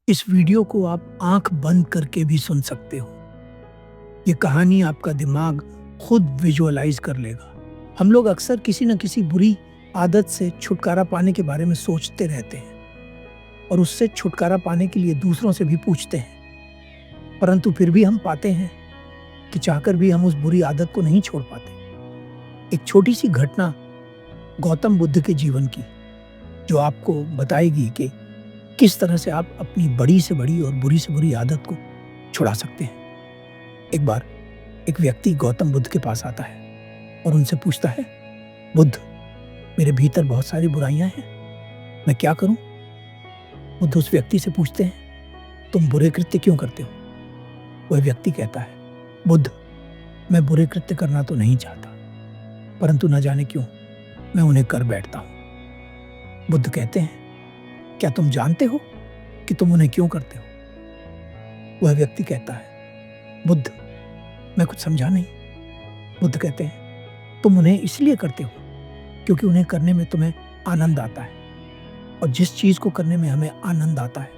इस वीडियो को आप आंख बंद करके भी सुन सकते हो। ये कहानी आपका दिमाग खुद विजुअलाइज कर लेगा। हम लोग अक्सर किसी न किसी बुरी आदत से छुटकारा पाने के बारे में सोचते रहते हैं और उससे छुटकारा पाने के लिए दूसरों से भी पूछते हैं, परंतु फिर भी हम पाते हैं कि चाहकर भी हम उस बुरी आदत को नहीं छोड़ पाते। एक छोटी सी घटना गौतम बुद्ध के जीवन की, जो आपको बताएगी कि किस तरह से आप अपनी बड़ी से बड़ी और बुरी से बुरी आदत को छुड़ा सकते हैं। एक बार एक व्यक्ति गौतम बुद्ध के पास आता है और उनसे पूछता है, बुद्ध, मेरे भीतर बहुत सारी बुराइयां हैं, मैं क्या करूं? बुद्ध उस व्यक्ति से पूछते हैं, तुम बुरे कृत्य क्यों करते हो? वह व्यक्ति कहता है, बुद्ध, मैं बुरे कृत्य करना तो नहीं चाहता, परंतु न जाने क्यों मैं उन्हें कर बैठता हूं। बुद्ध कहते हैं, क्या तुम जानते हो कि तुम उन्हें क्यों करते हो? वह व्यक्ति कहता है, बुद्ध, मैं कुछ समझा नहीं। बुद्ध कहते हैं, तुम उन्हें इसलिए करते हो क्योंकि उन्हें करने में तुम्हें आनंद आता है, और जिस चीज को करने में हमें आनंद आता है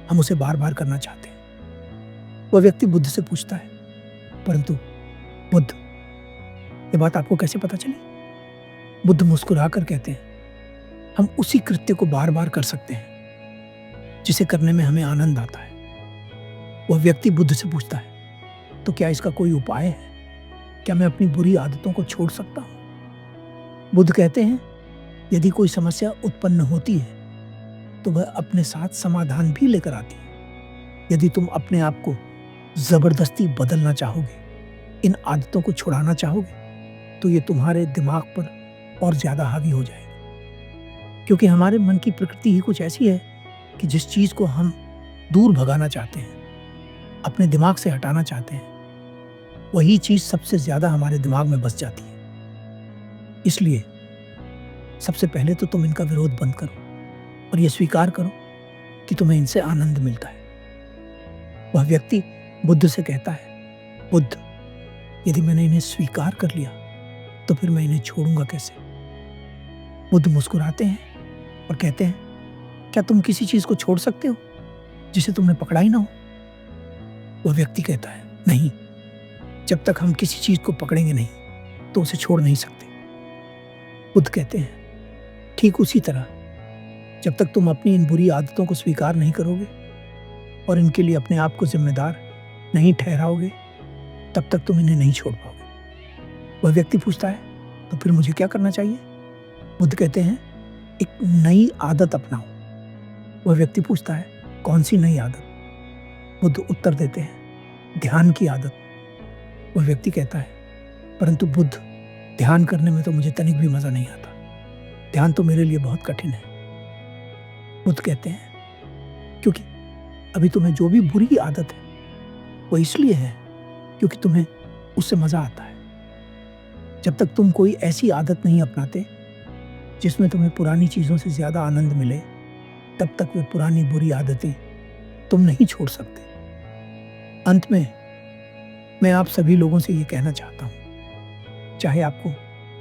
हम उसे बार बार करना चाहते हैं। वह व्यक्ति बुद्ध से पूछता है, परंतु बुद्ध, ये बात आपको कैसे पता चली? बुद्ध मुस्कुरा कर कहते हैं, हम उसी कृत्य को बार बार कर सकते हैं जिसे करने में हमें आनंद आता है। वह व्यक्ति बुद्ध से पूछता है, तो क्या इसका कोई उपाय है? क्या मैं अपनी बुरी आदतों को छोड़ सकता हूं? बुद्ध कहते हैं, यदि कोई समस्या उत्पन्न होती है तो वह अपने साथ समाधान भी लेकर आती है। यदि तुम अपने आप को जबरदस्ती बदलना चाहोगे, इन आदतों को छुड़ाना चाहोगे, तो ये तुम्हारे दिमाग पर और ज्यादा हावी हो जाएगा, क्योंकि हमारे मन की प्रकृति ही कुछ ऐसी है कि जिस चीज को हम दूर भगाना चाहते हैं, अपने दिमाग से हटाना चाहते हैं, वही चीज सबसे ज्यादा हमारे दिमाग में बस जाती है। इसलिए सबसे पहले तो तुम इनका विरोध बंद करो और यह स्वीकार करो कि तुम्हें इनसे आनंद मिलता है। वह व्यक्ति बुद्ध से कहता है, बुद्ध, यदि मैंने इन्हें स्वीकार कर लिया तो फिर मैं इन्हें छोड़ूंगा कैसे? बुद्ध मुस्कुराते हैं और कहते हैं, क्या तुम किसी चीज को छोड़ सकते हो जिसे तुमने पकड़ा ही ना हो? वह व्यक्ति कहता है, नहीं, जब तक हम किसी चीज को पकड़ेंगे नहीं तो उसे छोड़ नहीं सकते। बुद्ध कहते हैं, ठीक उसी तरह जब तक तुम अपनी इन बुरी आदतों को स्वीकार नहीं करोगे और इनके लिए अपने आप को जिम्मेदार नहीं ठहराओगे, तब तक तुम इन्हें नहीं छोड़ पाओगे। वह व्यक्ति पूछता है, तो फिर मुझे क्या करना चाहिए? बुद्ध कहते हैं, एक नई आदत अपनाओ। वह व्यक्ति पूछता है, कौन सी नई आदत? बुद्ध उत्तर देते हैं, ध्यान की आदत। वह व्यक्ति कहता है, परंतु बुद्ध, ध्यान करने में तो मुझे तनिक भी मजा नहीं आता, ध्यान तो मेरे लिए बहुत कठिन है। बुद्ध कहते हैं, क्योंकि अभी तुम्हें जो भी बुरी आदत है वो इसलिए है क्योंकि तुम्हें उससे मजा आता है। जब तक तुम कोई ऐसी आदत नहीं अपनाते जिसमें तुम्हें पुरानी चीजों से ज्यादा आनंद मिले, तब तक वे पुरानी बुरी आदतें तुम नहीं छोड़ सकते। अंत में मैं आप सभी लोगों से ये कहना चाहता हूं, चाहे आपको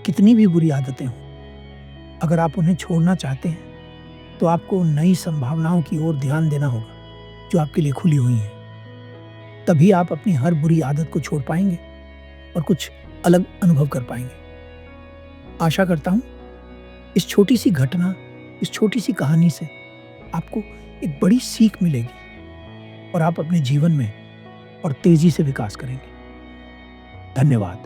कितनी भी बुरी आदतें हों, अगर आप उन्हें छोड़ना चाहते हैं तो आपको नई संभावनाओं की ओर ध्यान देना होगा जो आपके लिए खुली हुई हैं। तभी आप अपनी हर बुरी आदत को छोड़ पाएंगे और कुछ अलग अनुभव कर पाएंगे। आशा करता हूं इस छोटी सी घटना, इस छोटी सी कहानी से आपको एक बड़ी सीख मिलेगी और आप अपने जीवन में और तेजी से विकास करेंगे। धन्यवाद।